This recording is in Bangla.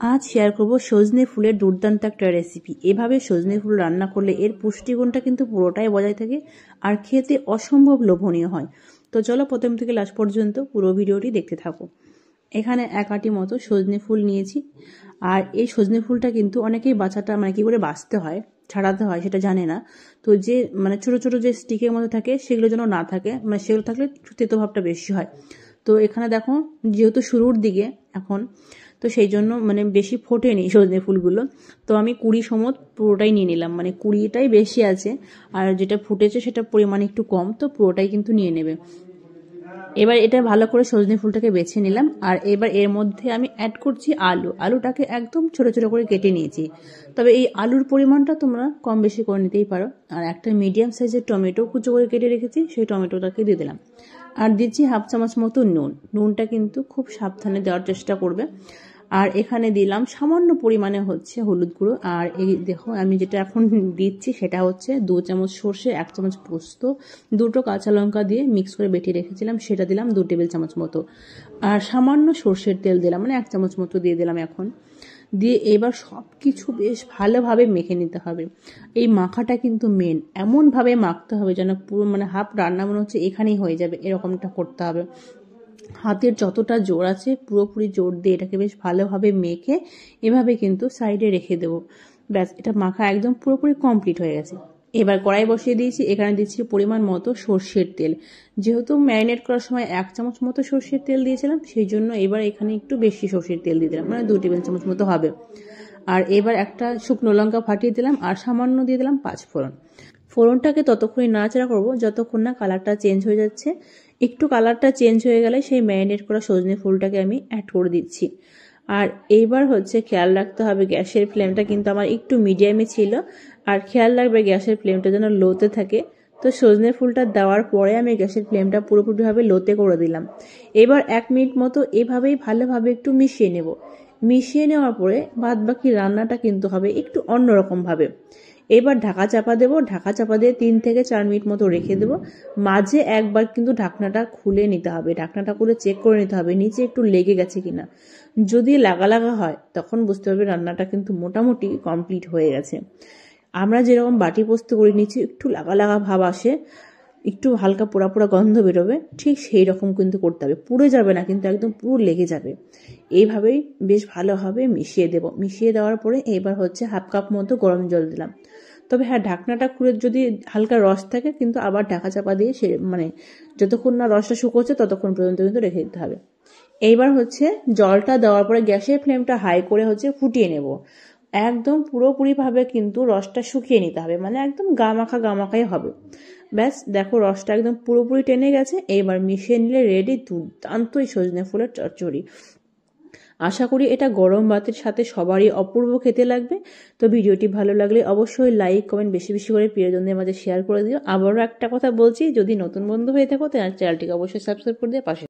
আজ শেয়ার করব সজনে ফুলের দুর্দান্ত একটা রেসিপি। এভাবে সজনে ফুল রান্না করলে এর পুষ্টিগুণটা কিন্তু পুরোটাই বজায় থাকে আর খেতে অসম্ভব লোভনীয় হয়। তো চলো প্রথম থেকে লাস্ট পর্যন্ত পুরো ভিডিওটি দেখতে থাকো। এখানে এক আটি মতো সজনে ফুল নিয়েছি। আর এই সজনে ফুলটা কিন্তু অনেকেই বাছাটা কি করে বাছতে হয়, ছাড়াতে হয় সেটা জানে না। তো যে ছোট ছোট যে স্টিকের মতো থাকে সেগুলো যেন না থাকে, সেগুলো থাকলে তেতো ভাবটা বেশি হয়। তো এখানে দেখো, যেহেতু শুরুর দিকে এখন, তো সেই জন্য বেশি ফোটেনি সজনে ফুলগুলো। তো আমি 20 সমত পুরোটাই নিয়ে নিলাম, 20টাই বেশি আছে আর যেটা ফুটেছে সেটা পরিমাণ একটু কম, তো পুরোটাই কিন্তু নিয়ে নেবে। এবার এটা ভালো করে সজনে ফুলটাকে বেছে নিলাম। আর এবার এর মধ্যে আমি অ্যাড করছি আলুটাকে একদম ছোট ছোট করে কেটে নিয়েছি। তবে এই আলুর পরিমাণটা তোমরা কম বেশি করে নিতেই পারো। আর একটা মিডিয়াম সাইজের টমেটো কুচো করে কেটে রেখেছি, সেই টমেটোটাকে দিয়ে দিলাম। আর দিচ্ছি হাফ চামচ মতো নুনটা কিন্তু খুব সাবধানে দেওয়ার চেষ্টা করবে। আর এখানে দিলাম সামান্য পরিমাণে হচ্ছে হলুদ গুঁড়ো। আর এই দেখো, আমি যেটা এখন দিচ্ছি সেটা হচ্ছে 2 চামচ সর্ষে, 1 চামচ পোস্ত, 2টো কাঁচা লঙ্কা দিয়ে মিক্স করে বেটে রেখেছিলাম, সেটা দিলাম 2 টেবিল চামচ মতো। আর সামান্য সর্ষের তেল দিলাম, 1 চামচ মতো দিয়ে দিলাম এখন। দিয়ে এবার সব কিছু বেশ ভালোভাবে মেখে নিতে হবে। এই মাখাটা কিন্তু মেন, এমনভাবে মাখতে হবে যেন পুরো হাফ রান্না মনে হচ্ছে এখানেই হয়ে যাবে, এরকমটা করতে হবে। হাতের যতটা জোর আছে পুরোপুরি জোর দিয়ে এটাকে বেশ ভালোভাবে মেখে এভাবে কিন্তু সাইডে রেখে দেবো। ব্যাস, এটা মাখা একদম পুরোপুরি কমপ্লিট হয়ে গেছে। এবার কড়াই বসিয়ে দিয়েছি, এখানে দিচ্ছি পরিমাণ মতো সর্ষের তেল। যেহেতু ম্যারিনেট করার সময় 1 চামচ মতো সর্ষের তেল দিয়েছিলাম, সেই জন্য এবার এখানে একটু বেশি সর্ষের তেল দিয়ে দিলাম, 2 টেবিল চামচ মতো হবে। আর এবার একটা শুকনো লঙ্কা ফাটিয়ে দিলাম আর সামান্য দিয়ে দিলাম 5 ফোড়ন। ফোড়নটাকে ততক্ষণই নাড়াচাড়া করবো যতক্ষণ না কালারটা চেঞ্জ হয়ে যাচ্ছে। একটু কালারটা চেঞ্জ হয়ে গেলে সেই ম্যারিনেট করা সজনে ফুলটাকে আমি অ্যাড করে দিচ্ছি। আর এইবার হচ্ছে খেয়াল রাখতে হবে, গ্যাসের ফ্লেমটা কিন্তু আমার একটু মিডিয়ামে ছিল। আর খেয়াল রাখবে গ্যাসের ফ্লেমটা যেন লোতে থাকে। তো সজনে ফুলটা দেওয়ার পরে আমি গ্যাসের ফ্লেমটা পুরোপুরিভাবে লোতে করে দিলাম। এবার 1 মিনিট মতো এভাবেই ভালোভাবে একটু মিশিয়ে নেব। মিশিয়ে নেওয়ার পরে বাদ বাকি রান্নাটা কিন্তু হবে একটু অন্যরকম ভাবে। এবার ঢাকা চাপা দেবো, ঢাকা চাপা দিয়ে 3 থেকে 4 মিনিট মতো রেখে দেবো। মাঝে একবার কিন্তু ঢাকনাটা খুলে নিতে হবে, ঢাকনাটা খুলে চেক করে নিতে হবে নিচে একটু লেগে গেছে কিনা। যদি লাগা লাগা হয় তখন বুঝতে হবে রান্নাটা কিন্তু মোটামুটি কমপ্লিট হয়ে গেছে। আমরা যেরকম বাটি পোস্ত করে নিচ্ছি, একটু লাগা লাগা ভাব আসে, একটু হালকা পোড়া পোড়া গন্ধ বেরোবে, ঠিক সেই রকম কিন্তু করতে হবে। পুড়ে যাবে না কিন্তু, একদম পুরো লেগে যাবে। এইভাবেই বেশ ভালোভাবে মিশিয়ে দেব। মিশিয়ে দেওয়ার পরে এবার হচ্ছে হাফ কাপ মতো গরম জল দিলাম। তবে হ্যাঁ, ঢাকনাটা খুলে যদি হালকা রস থাকে কিন্তু আবার ঢাকা চাপা দিয়ে যতক্ষণ না রসটা শুকোচ্ছে ততক্ষণ পর্যন্ত কিন্তু রেখে দিতে হবে। এইবার হচ্ছে জলটা দেওয়ার পরে গ্যাসের ফ্লেমটা হাই করে হচ্ছে ফুটিয়ে নেব। একদম পুরোপুরিভাবে কিন্তু রসটা শুকিয়ে নিতে হবে, একদম গামাখাই হবে। ব্যাস দেখো, রসটা একদম পুরোপুরি টেনে গেছে। এইবার মিশিয়ে নিলে রেডি দুর্দান্ত সজনে ফুলের চচ্চড়ি। আশা করি এটা গরম ভাতের সাথে সবারই অপূর্ব খেতে লাগবে। তো ভিডিওটি ভালো লাগলে অবশ্যই লাইক কমেন্ট বেশি বেশি করে প্রিয়জনদের মাঝে শেয়ার করে দিও। আবারও একটা কথা বলছি, যদি নতুন বন্ধু হয়ে থাকো তাহলে চ্যানেলটিকে অবশ্যই সাবস্ক্রাইব করে দিয়ে পাশে